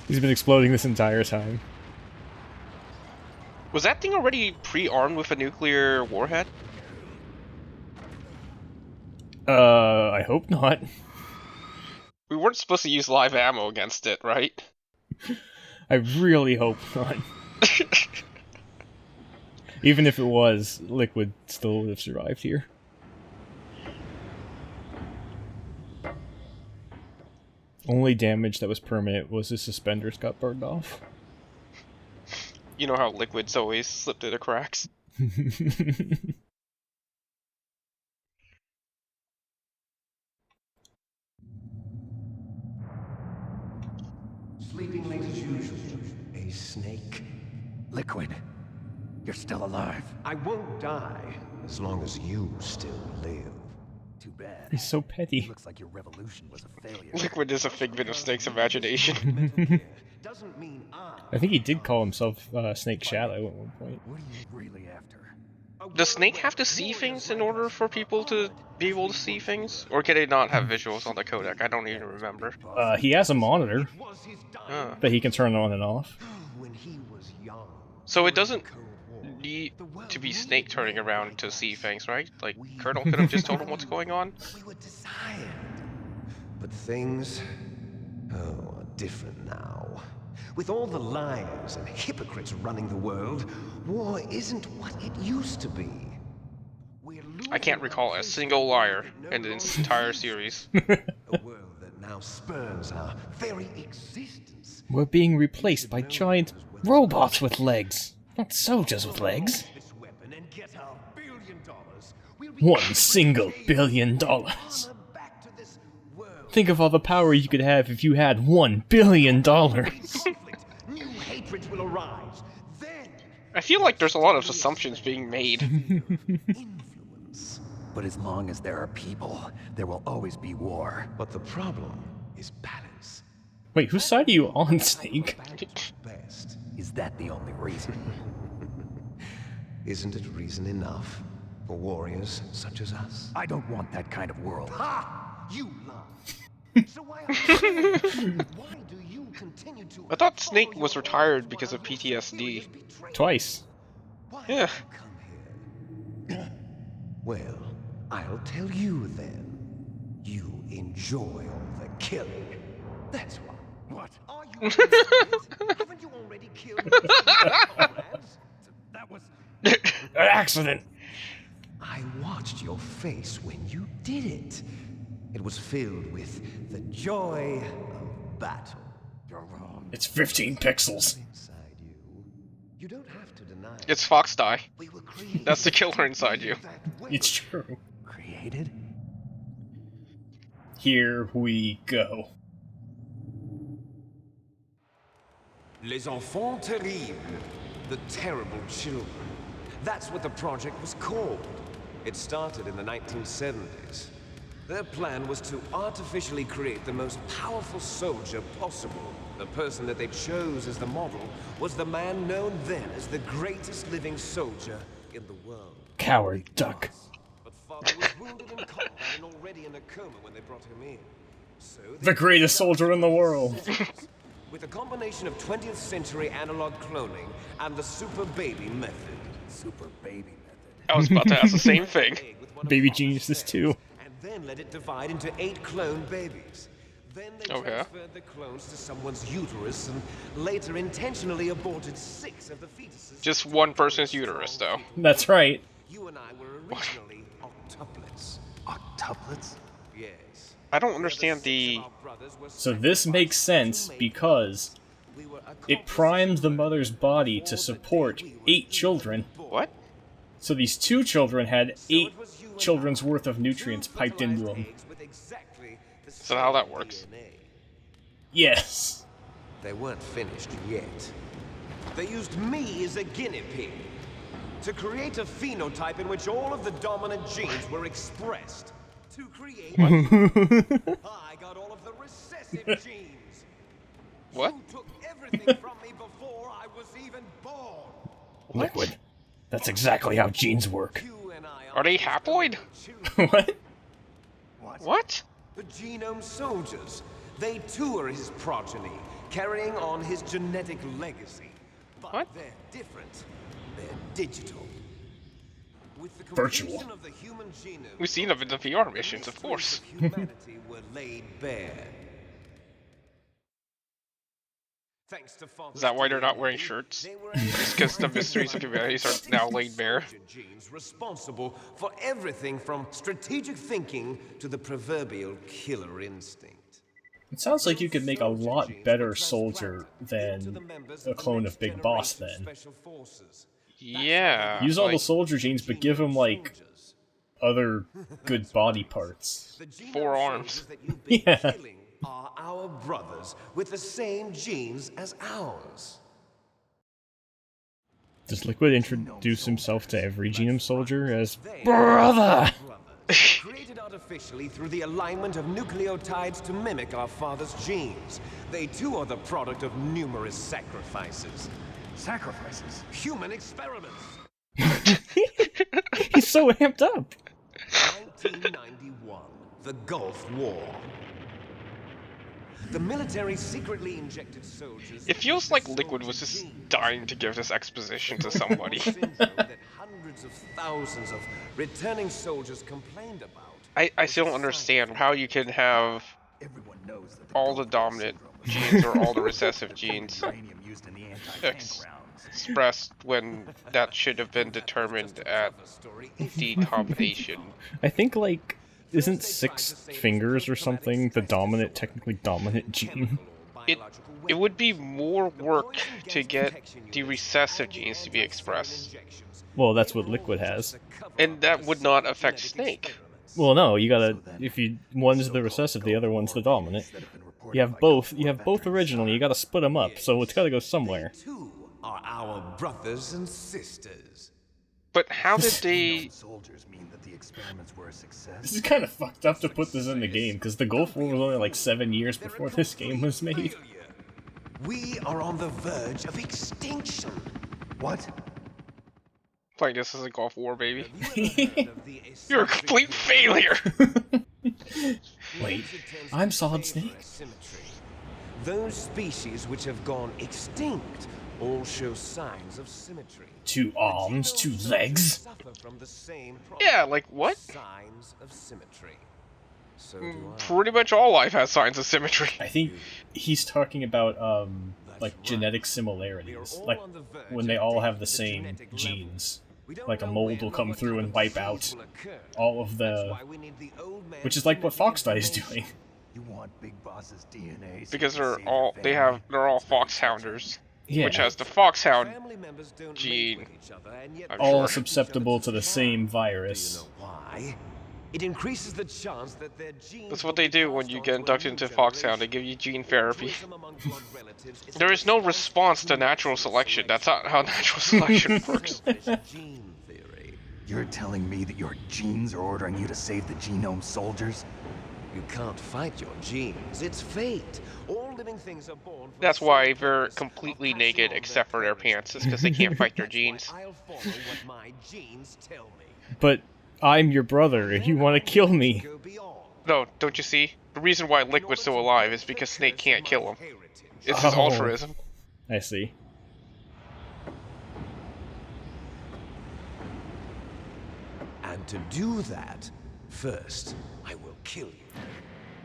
He's been exploding this entire time. Was that thing already pre-armed with a nuclear warhead? I hope not. We weren't supposed to use live ammo against it, right? I really hope not. Even if it was, Liquid still would have survived here. Only damage that was permanent was his suspenders got burned off. You know how Liquid's always slipped through the cracks. Sleeping late as usual. A snake. Liquid, you're still alive. I won't die as long as you still live. Too bad. He's so petty. Looks like your revolution was a failure. Liquid is a figment of Snake's imagination. Doesn't mean I think he did call himself Snake Shadow at one point. What are you really after? Does Snake have to see things in order for people to be able to see things? Or can they not have visuals on the codec? I don't even remember. He has a monitor that he can turn on and off. when he was young. So it doesn't need to be Snake turning around to see things, right? Like, Colonel could have just told him what's going on? We were desired. But things, are different now. With all the liars and hypocrites running the world, war isn't what it used to be. I can't recall a single liar in this entire series. A world that now spurns our very existence. We're being replaced by giant robots with legs, not soldiers with legs. This weapon and get our $1 billion. We'll be $1 single billion. back to this world. Think of all the power you could have if you had $1 billion. Conflict, new hatreds will arise. Then I feel like there's a lot of assumptions being made. influence. But as long as there are people, there will always be war. But the problem is balance. Wait, whose side are you on, Snake? Best. Is that the only reason? Isn't it reason enough for warriors such as us? I don't want that kind of world. Ha! You lie. So why do you continue to I thought Snake was retired because of PTSD. Twice. Why Yeah. did you come here? Well, I'll tell you then. You enjoy all the killing. That's why. What? Are you idiot? Haven't you already killed your comrades? That was... An accident! I watched your face when you did it. It was filled with the joy of battle. You're wrong. It's 15 pixels. Inside you. You don't have to deny it. It's Fox Die. We were created That's the killer inside you. that way. It's true. Created? Here we go. Les enfants terribles. The terrible children. That's what the project was called. It started in the 1970s. Their plan was to artificially create the most powerful soldier possible. The person that they chose as the model was the man known then as the greatest living soldier in the world. Coward duck. But father was wounded in combat and already in a coma when they brought him in. So The greatest soldier in the world. with a combination of 20th century analog cloning and the super baby method. Super baby method. I was about to ask the same thing. With one of Baby the geniuses too. and then let it divide into 8 clone babies. Then they Okay. transferred the clones to someone's uterus and later intentionally aborted 6 of the fetuses. Just one person's uterus, though. That's right. You and I were originally octuplets. Octuplets? Yes. I don't understand the... Our brothers were So this makes sense because we were it primed the mother's body to support 8 children. What? So these 2 children had 8 children's worth of nutrients piped into them. Is that how that works? Yes. They weren't finished yet. They used me as a guinea pig to create a phenotype in which all of the dominant genes were expressed. To create, I got all of the recessive genes. What? You took everything from me before I was even born. Liquid. That's exactly how genes work. You and I Are they haploid? children. What? What? What? The genome soldiers. They too are his progeny, carrying on his genetic legacy. But What? they're different. They're digital. With the Virtual. completion of the human genome, We've seen them in the VR missions, of course. humanity were laid bare. Thanks to Is that why they're not wearing DNA, shirts? they were Just because the mysteries of humanities are now laid bare. genes responsible for everything from strategic thinking to the proverbial killer instinct. It sounds like you could make a lot better soldier than a clone of Big Boss then. Yeah. Use all the like, soldier genes, but give him, like, other good body parts. 4 arms. Yeah. Are our brothers with the same genes as ours. Does Liquid introduce himself to every genome soldier as brother? Created artificially through the alignment of nucleotides to mimic our father's genes. They too are the product of numerous sacrifices. Sacrifices? Human experiments. He's so amped up. 1991, the Gulf War. The military secretly injected soldiers. It feels like Liquid was just dying to give this exposition to somebody. that hundreds of thousands of returning soldiers complained about. I still don't understand how you can have Everyone knows that all the dominant genes or all the recessive genes uranium used in the anti-tank rounds. expressed when that should have been determined at decombination. I think, like, isn't 6 fingers or something the technically dominant gene? It would be more work to get the recessive genes to be expressed. Well, that's what Liquid has. And that would not affect Snake. Well, no, you gotta, one's the recessive, the other one's the dominant. You have both originally, you gotta split them up, so it's gotta go somewhere. Two are our brothers and sisters. But how did they... Soldiers mean that the experiments were a success. This is kind of fucked up to put this in the game, because the Gulf War was only like 7 years before this game was made. We are on the verge of extinction. What? Playing this as a Gulf War, baby. The You're a complete failure! Wait, I'm Solid Snake? Symmetry. Those species which have gone extinct all show signs of symmetry. 2 arms, 2 legs. Suffer from the same Yeah, like, what? signs of symmetry. So do I. Pretty much all life has signs of symmetry. I think he's talking about, like, genetic similarities. Like, when they all have the same genes. Like, a mold will come through and wipe out all of the... Which is like what Foxdie is doing. You want Big Boss's DNA? so Because you can they're save all... your They family? have... They're all foxhounders. Yeah. Which has the foxhound Family members don't gene. mate with each other, and yet I'm they All sure. susceptible to the same Do virus. you know why? It increases the chance that their genes. That's will what they be do when passed you on get to a inducted new into Foxhound. They generation. give you gene therapy. Tourism among blood relatives is There is no just response to as natural selection. That's not how natural selection works. gene theory. You're telling me that your genes are ordering you to save the genome soldiers? You can't fight your genes. It's fate. All living things are born. from That's the why same they're purpose of completely passing naked on except for their parents' pants. It's because they can't fight their That's why genes. I'll follow what my genes tell me. But I'm your brother, and you want to kill me. Go beyond. No, don't you see? The reason why Liquid's still alive is because Snake can't kill him. It's his Oh. altruism. I see. And to do that, first, I will kill you.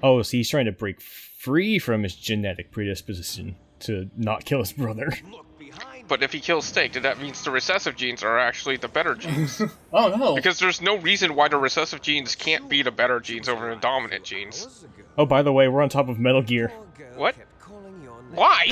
Oh, so he's trying to break free from his genetic predisposition to not kill his brother. Look behind But if he kills Snake, then that means the recessive genes are actually the better genes. Oh no! Because there's no reason why the recessive genes can't be the better genes over the dominant genes. hours ago. Oh, by the way, we're on top of Metal Gear. Poor girl What? kept calling your name. Why?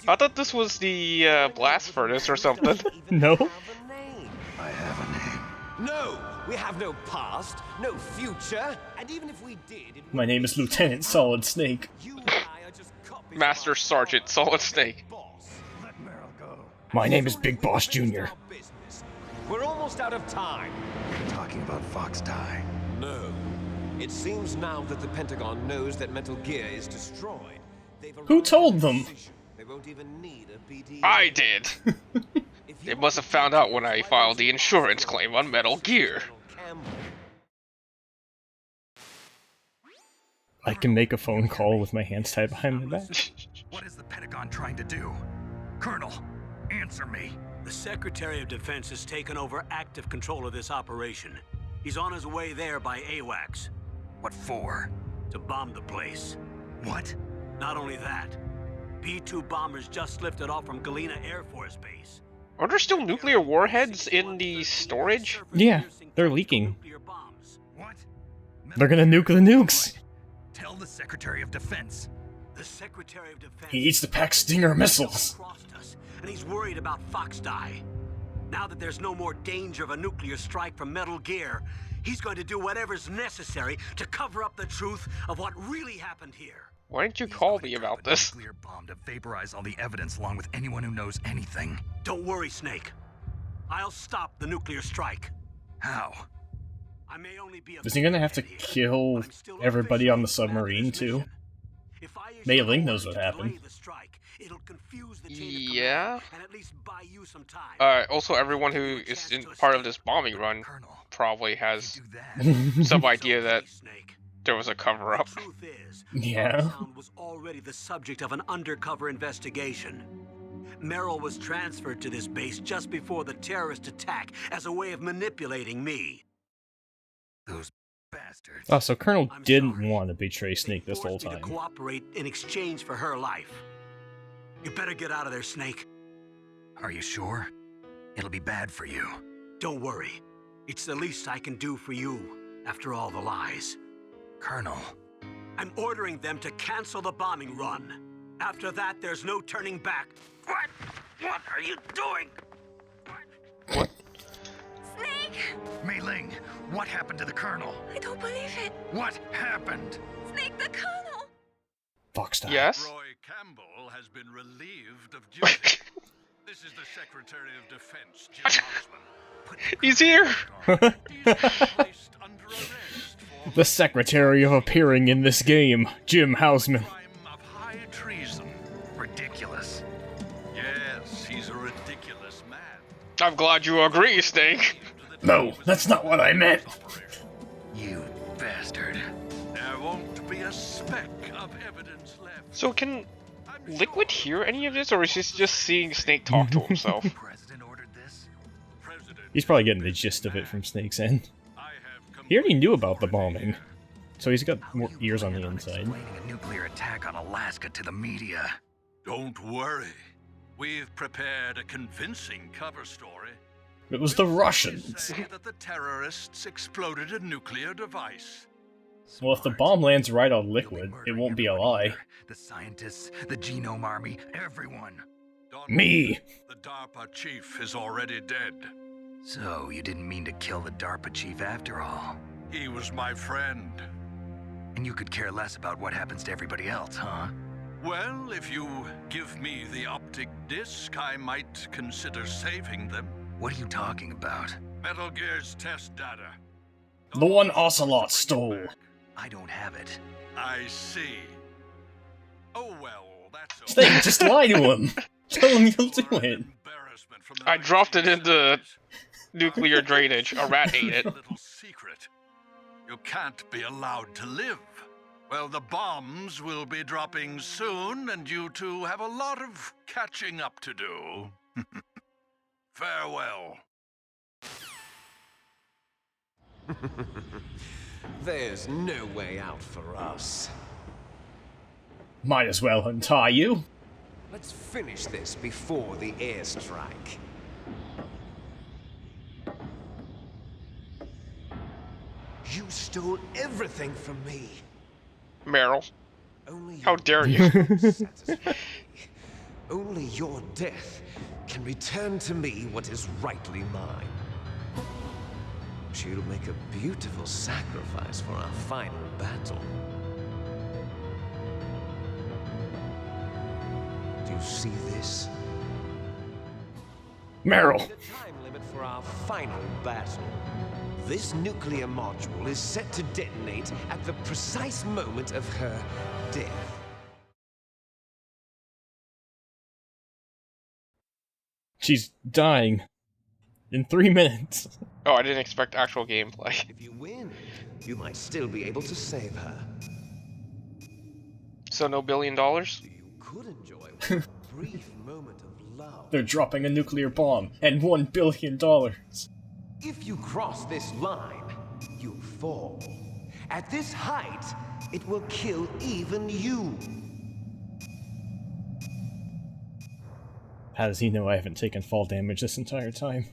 I thought this was the blast furnace or something. Even No. have a name. I have a name. No, we have no past, no future, and even if we did, it My name is Lieutenant Solid Snake. you and I are just copies Master of our Sergeant Solid Snake. boss. Let Meryl go. My name is Big Boss Jr. Our business. We're almost out of time. You're talking about Fox Die. No. It seems now that the Pentagon knows that Metal Gear is destroyed. They've Who arrived told at a them? decision. They won't even need a PDA. I did. If you They want must to have found protect out when I us, why filed don't the you insurance ask claim on Metal Gear. Colonel Campbell? I can make a phone call with my hands tied behind my back. What is the Pentagon trying to do? Colonel, answer me. The Secretary of Defense has taken over active control of this operation. He's on his way there by AWACS. What for? To bomb the place. What? Not only that, B-2 bombers just lifted off from Galena Air Force Base. Are there still nuclear warheads in the storage? Yeah, they're leaking. What? They're gonna nuke the nukes! Tell the Secretary of Defense. The Secretary of Defense... He needs to pack Stinger missiles! ...crossed us, and he's worried about Fox Die. Now that there's no more danger of a nuclear strike from Metal Gear, he's going to do whatever's necessary to cover up the truth of what really happened here. Why didn't you call me about this? Nuclear bomb to vaporize all the evidence along with anyone who knows anything. Don't worry, Snake. I'll stop the nuclear strike. How? I may only be a Is he gonna have to kill everybody on the submarine too? Mei Ling knows what happened. Yeah. Also, everyone who is in part of this bombing run probably has some idea that there was a cover-up. Yeah. Was already the subject of an undercover investigation. Merrill was transferred to this base just before the terrorist attack as a way of manipulating me. Those bastards. Oh, so Colonel I'm didn't sorry. want to betray Snake this They whole forced me time. to cooperate in exchange for her life. You better get out of there, Snake. Are you sure? It'll be bad for you. Don't worry. It's the least I can do for you after all the lies. Colonel. I'm ordering them to cancel the bombing run. After that, there's no turning back. What? What are you doing? What? Snake! Mei Ling, what happened to the Colonel? I don't believe it. What happened? Snake the Colonel! Fox Die. Yes? Roy Campbell has been relieved of duty. This is the Secretary of Defense, Jim Osman. He's here! He's been placed under arrest for The Secretary of appearing in this game, Jim Hausman. crime of high treason. Ridiculous. Yes, he's a ridiculous man. I'm glad you agree, Snake. No, that's not what I meant. You bastard. There won't be a speck of evidence left. So can Liquid hear any of this, or is he just seeing Snake talk to himself? The President ordered this? President, He's probably getting the gist of it from Snake's end. I have He already knew about the complete bombing, so he's got more ears on the Plan inside. Explaining a nuclear attack on Alaska to the media. Don't worry. We've prepared a convincing cover story. It was the We'll Russians. say that the terrorists exploded a nuclear device. Well, if the bomb lands right on Liquid, it won't be a lie. The scientists, the genome army, everyone. Don't Me! The DARPA chief is already dead. So, you didn't mean to kill the DARPA chief after all. He was my friend. And you could care less about what happens to everybody else, huh? Well, if you give me the optic disc, I might consider saving them. What are you talking about? Metal Gear's test data. The one Ocelot stole. I don't have it. I see. Oh well, that's Snake, just lie to him. Tell him you'll do You're an it. embarrassment from the I dropped it in the 1970s. nuclear drainage. A rat ate it. Little secret. You can't be allowed to live. Well, the bombs will be dropping soon, and you two have a lot of catching up to do. Farewell. There's no way out for us. Might as well untie you. Let's finish this before the airstrike. You stole everything from me. Meryl, Only how your dare you? death satisfies me. Only your death can return to me what is rightly mine. She'll make a beautiful sacrifice for our final battle. Do you see this? Meryl. The time limit for our final battle. This nuclear module is set to detonate at the precise moment of her death. She's dying. In 3 minutes. Oh, I didn't expect actual gameplay. If you win, you might still be able to save her. So no $1 billion? You could enjoy one brief moment of love. They're dropping a nuclear bomb and $1 billion. If you cross this line, you fall. At this height, it will kill even you. How does he know I haven't taken fall damage this entire time?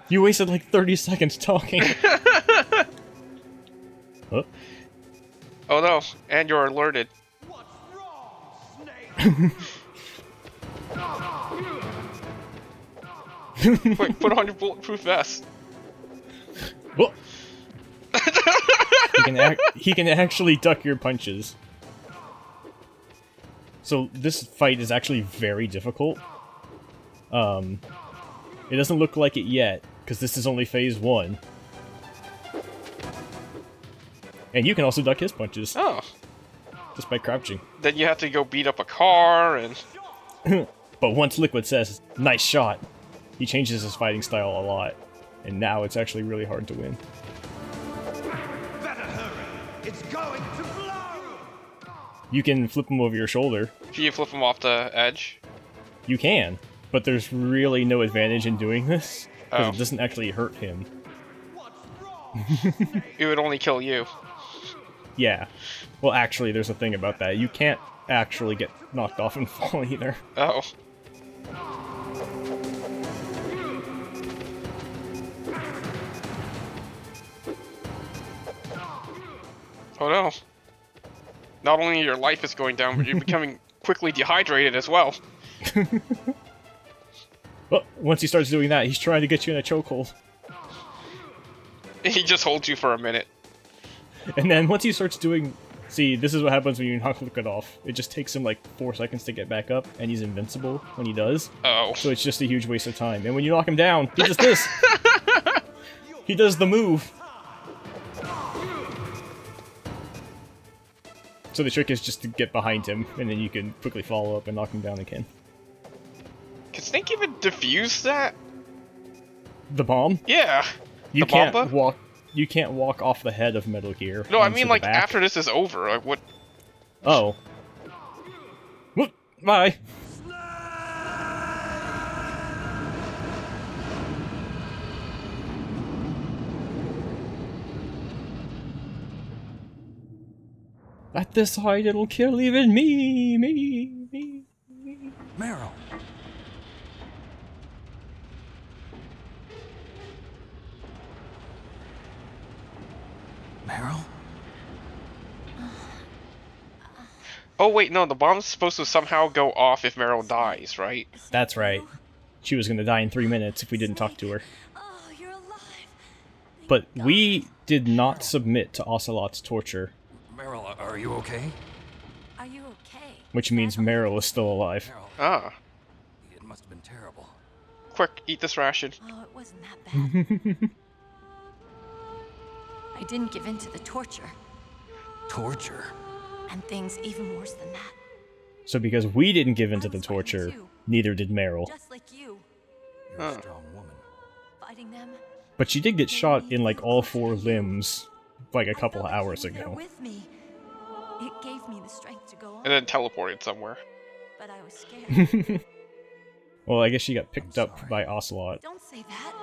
You wasted like 30 seconds talking. Oh. Oh no, and you're alerted. What's wrong, Snake? Quick, put on your bulletproof vest. Oh. He can actually duck your punches. So this fight is actually very difficult. It doesn't look like it yet, because this is only phase 1. And you can also duck his punches. Oh. Just by crouching. Then you have to go beat up a car and... But once Liquid says, "Nice shot," he changes his fighting style a lot. And now it's actually really hard to win. Better hurry. It's going to blow. You can flip him over your shoulder. Can you flip him off the edge? You can, but there's really no advantage in doing this, because Oh. it doesn't actually hurt him. It would only kill you. Yeah. Well, actually, there's a thing about that. You can't actually get knocked off and fall either. Oh. Oh no. Not only your life is going down, but you're becoming quickly dehydrated as well. Well, once he starts doing that, he's trying to get you in a chokehold. He just holds you for a minute. And then once he starts doing... See, this is what happens when you knock Liquid off. It just takes him like 4 seconds to get back up, and he's invincible when he does. Oh. So it's just a huge waste of time. And when you knock him down, he does this! He does the move! So the trick is just to get behind him, and then you can quickly follow up and knock him down again. Can Snake even defuse that? The bomb? Yeah. You The can't bomba? walk. You can't walk off the head of Metal Gear. No, I onto mean the like back. after this is over. Like what? Oh. Whoop, bye. At this height, it'll kill even me. Meryl. Meryl? Oh wait, no. The bomb's supposed to somehow go off if Meryl dies, right? That's right. She was gonna die in 3 minutes if we didn't talk to her. Oh, you're alive. But we did not submit to Ocelot's torture, Meryl, are you okay? Are you okay? which means Meryl is still alive. Meryl, Ah. it must have been terrible. Quick, eat this ration. Oh, it wasn't that bad. I didn't give in to the torture, Torture? and things even worse than that. So because we didn't give in to I the was fighting torture, too. neither did Meryl. Just like you, You're a strong woman. fighting them. But she did get shot in like all 4 limbs like a couple I of felt like hours you were there ago. with me. It gave me the strength to go on, And then teleported somewhere. but I was scared. Well, I guess she got picked up sorry. by Ocelot. Don't say that.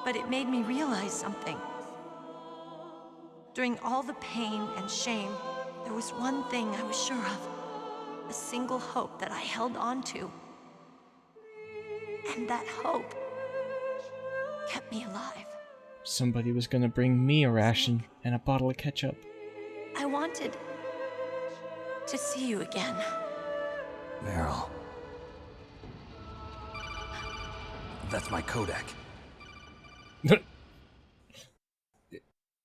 But it made me realize something. During all the pain and shame, there was one thing I was sure of. A single hope that I held on to. And that hope kept me alive. Somebody was gonna bring me a ration and a bottle of ketchup. I wanted to see you again. Meryl. That's my Kodak.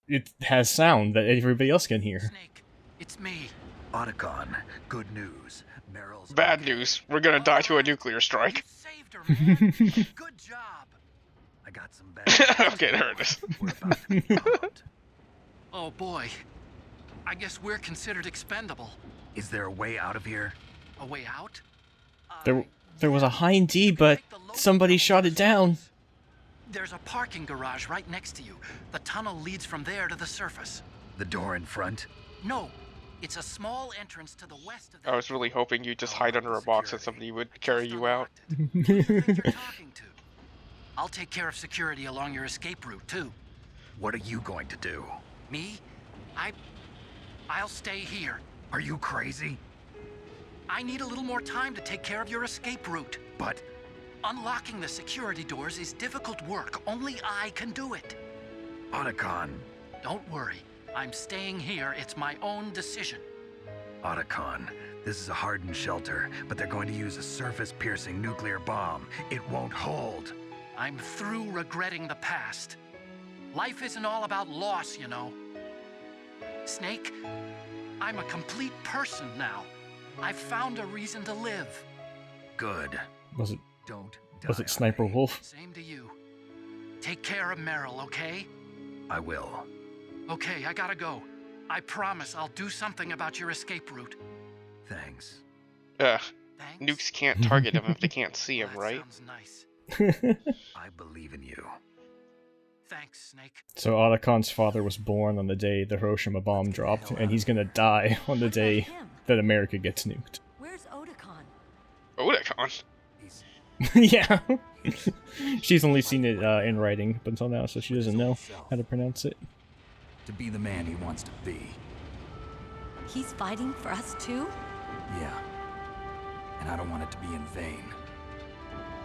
It has sound that everybody else can hear. Snake, it's me. Otacon, good news. Meryl's Bad okay. news. We're gonna die to a nuclear strike. You saved her, man. Good job. I got some bad Okay, there it is. We're about to be bombed. Oh boy. I guess we're considered expendable. Is there a way out of here? A way out? There was a Hind D, but somebody shot it down. There's a parking garage right next to you. The tunnel leads from there to the surface. The door in front? No, it's a small entrance to the west of the... I was really hoping you'd just hide under a box and somebody would carry you out. Who do you think you're talking to? I'll take care of security along your escape route, too. What are you going to do? Me? I'll stay here. Are you crazy? I need a little more time to take care of your escape route. But Unlocking the security doors is difficult work. Only I can do it. Otacon, Don't worry. I'm staying here. It's my own decision. Otacon, this is a hardened shelter, but they're going to use a surface-piercing nuclear bomb. It won't hold. I'm through regretting the past. Life isn't all about loss, you know. Snake, I'm a complete person now. I've found a reason to live. Good. Was it Don't die. was it Sniper on me. Wolf? Same to you. Take care of Meryl, okay? I will. Okay, I gotta go. I promise I'll do something about your escape route. Thanks. Ugh. Thanks. Nukes can't target him if they can't see him, That right? sounds nice. I believe in you. Thanks, Snake. So Otacon's father was born on the day the Hiroshima bomb dropped, and he's gonna die on the day that America gets nuked. Where's Otakon? Otakon. Yeah. She's only seen it in writing up until now, so she doesn't know how to pronounce it. To be the man he wants to be. He's fighting for us too? Yeah. And I don't want it to be in vain.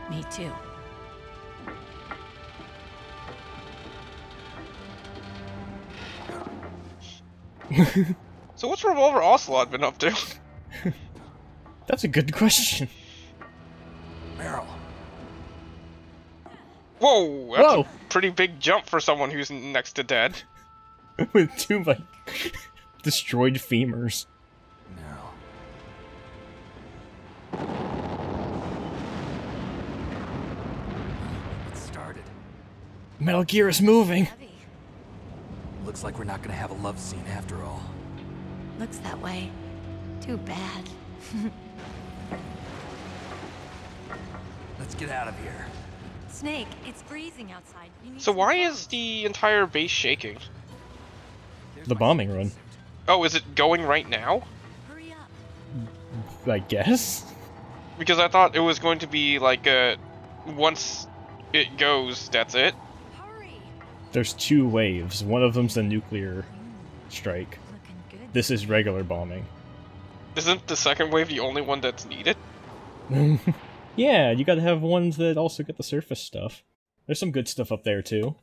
Me too. So what's Revolver Ocelot been up to? That's a good question. Meryl. Whoa, that's Whoa. a pretty big jump for someone who's next to dead. With two, like, destroyed femurs. Meryl. It started. Metal Gear is moving! Heavy. Looks like we're not gonna have a love scene after all. Looks that way. Too bad. Let's get out of here. Snake, it's freezing outside. You need So some why clothes. is the entire base shaking? The bombing run, Oh, is it going right now? Hurry up. I guess? Because I thought it was going to be like once it goes, that's it. Hurry. There's two waves. One of them's the nuclear strike. Looking good. This is regular bombing. Isn't the second wave the only one that's needed? Yeah, you gotta have ones that also get the surface stuff. There's some good stuff up there too.